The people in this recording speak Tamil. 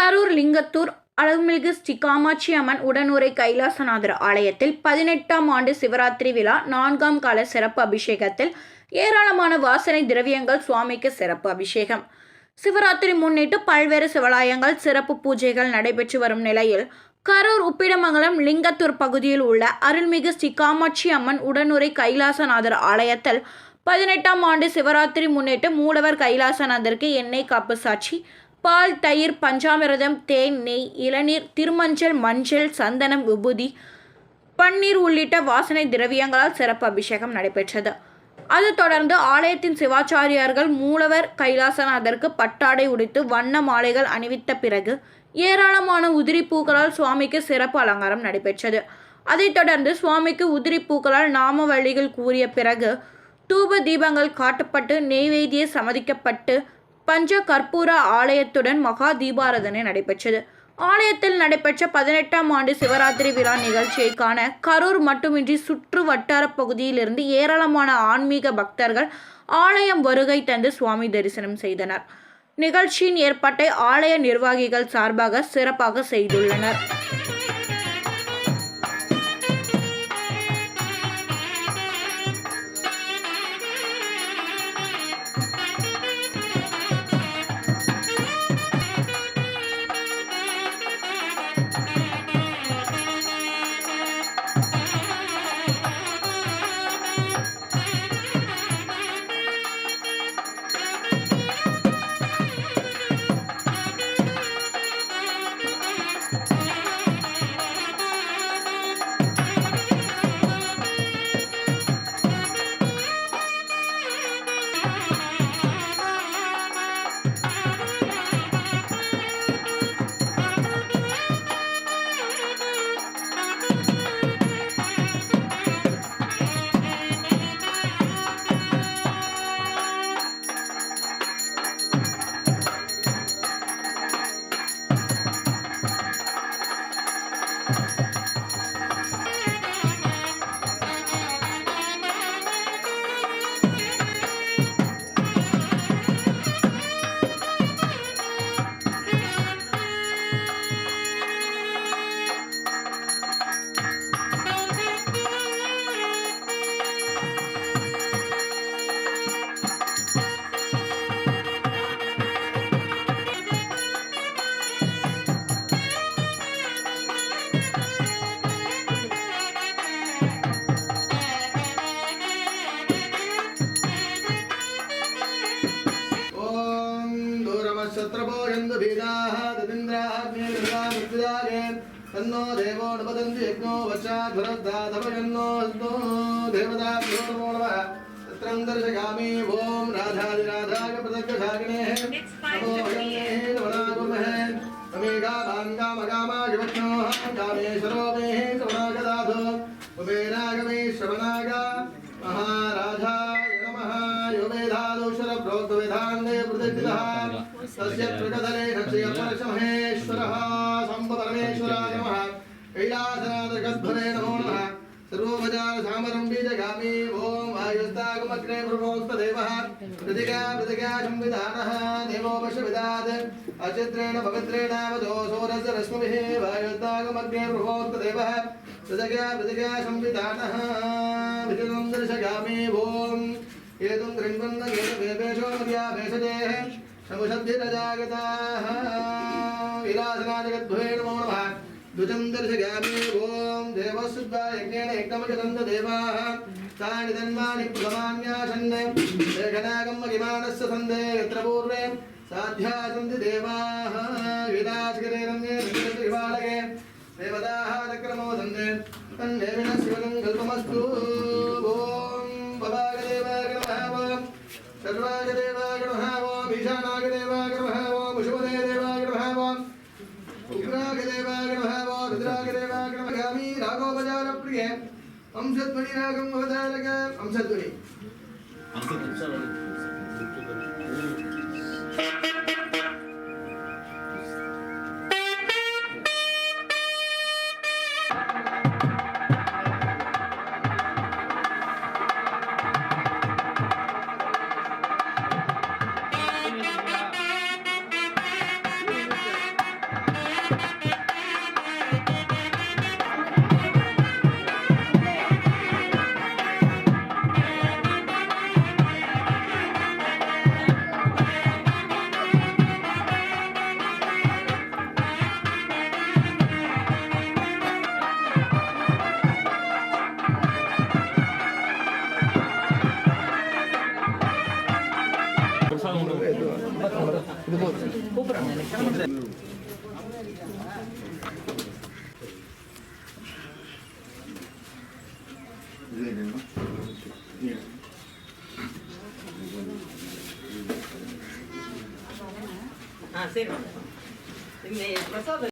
கரூர் லிங்கத்தூர் அருள்மிகு ஸ்ரீ காமாட்சி அம்மன் உடனுறை கைலாசநாதர் ஆலயத்தில் 18ஆம் ஆண்டு சிவராத்திரி விழா 4ஆம் கால சிறப்பு அபிஷேகத்தில் ஏராளமான வாசனை திரவியங்கள் சுவாமிக்கு சிறப்பு அபிஷேகம். சிவராத்திரி முன்னிட்டு பல்வேறு சிவாலயங்கள் சிறப்பு பூஜைகள் நடைபெற்று வரும் நிலையில் கரூர் உப்பிடமங்கலம் லிங்கத்தூர் பகுதியில் உள்ள அருள்மிகு ஸ்ரீ காமாட்சி அம்மன் உடனுறை கைலாசநாதர் ஆலயத்தில் 18ஆம் ஆண்டு சிவராத்திரி முன்னிட்டு மூலவர் கைலாசநாதருக்கு எண்ணெய் காப்பு சாட்சி, பால், தயிர், பஞ்சாமிர்தம், தேன், நெய், இளநீர், திருமஞ்சள், மஞ்சள், சந்தனம், விபூதி, பன்னீர் உள்ளிட்ட வாசனை திரவியங்களால் சிறப்பு அபிஷேகம் நடைபெற்றது. அது தொடர்ந்து ஆலயத்தின் சிவாச்சாரியார்கள் மூலவர் கைலாசநாதருக்கு பட்டாடை உடித்து வண்ண மாலைகள் அணிவித்த பிறகு ஏராளமான உதிரி பூக்களால் சுவாமிக்கு சிறப்பு அலங்காரம் நடைபெற்றது. அதைத் தொடர்ந்து சுவாமிக்கு உதிரி பூக்களால் நாம வழிகள் கூறிய பிறகு தூப தீபங்கள் காட்டப்பட்டு நெய்வேத்திய சமதிக்கப்பட்டு பஞ்ச கற்பூர ஆலயத்துடன் மகா தீபாராதனை நடைபெற்றது. ஆலயத்தில் நடைபெற்ற 18ஆம் ஆண்டு சிவராத்திரி விழா நிகழ்ச்சியை காண கரூர் மட்டுமின்றி சுற்று வட்டார பகுதியிலிருந்து ஏராளமான ஆன்மீக பக்தர்கள் ஆலயம் வருகை தந்து சுவாமி தரிசனம் செய்தனர். நிகழ்ச்சியின் ஏற்பாட்டை ஆலய நிர்வாகிகள் சார்பாக சிறப்பாக செய்துள்ளனர். तन्नो देवो नपतन्ति यज्ञो वचाद्भरद्दाधवयन्नो देवताभ्यो नमो नमः। तत्रं दर्शयामि ॐ राधादिराधाय प्रदग्धशाकिने नमो भगवते नमनागुमहे तमेगा भाङ्गामगामाय वक्ष्णो कामेश्वरो मे श्रवणागदाधो कुबेरागमे श्रवणागा महाराधाय नमः। यो वेदादोषरप्रोक्तवेदान्ते प्रतिष्ठितः तस्य प्रकटले नक्षय परशमहेश्वरः परमेश्वराय नमः। कैलासनाथगद्भवे नमो नमः। सर्वोपचार सामरं बीजगामी ॐ वायुस्तागमग्ने प्रभोक्तदेवः प्रतिज्ञा संविधानः देवोपशविदात् अचित्रेण पवित्रेणावतो सोरस्य रश्मिभिः वायुस्तागमग्ने प्रभोक्तदेवः प्रतिज्ञा संविधानः विजनं दर्शयामि ॐ एतं गृह्णन् वेपेशो मर्या वेशदेः समुषद्धिरजागताः विलासनाथगद्भवे नमो नमः। द्विजं दर्शयामि ॐ देवशुद्धा यज्ञेन यज्ञमजन्त देवाः तानि तन्मानि प्रथमान्यासन् लेखनागं महिमानस्य सन्धे यत्र पूर्वे साध्या सन्ति देवाः विलासगिरेरण्ये हिमालये देवताः चक्रमो सन्ते तन्देविनः शिवनं कल्पमस्तु। ॐ भवागदेवाय नमः। ॐ सर्वागदेवाय नमः। ॐ ईशानागदेवाय नमः। ॐ विशुभदेवाय नमः। ॐ उग्रागदेवाय नमः। ॐ रुद्रागदेवाय नमः। गामी राघोपचारप्रिये अंशध्वनि रागं अवतारक अंशध्वनि சரி பிரசாத்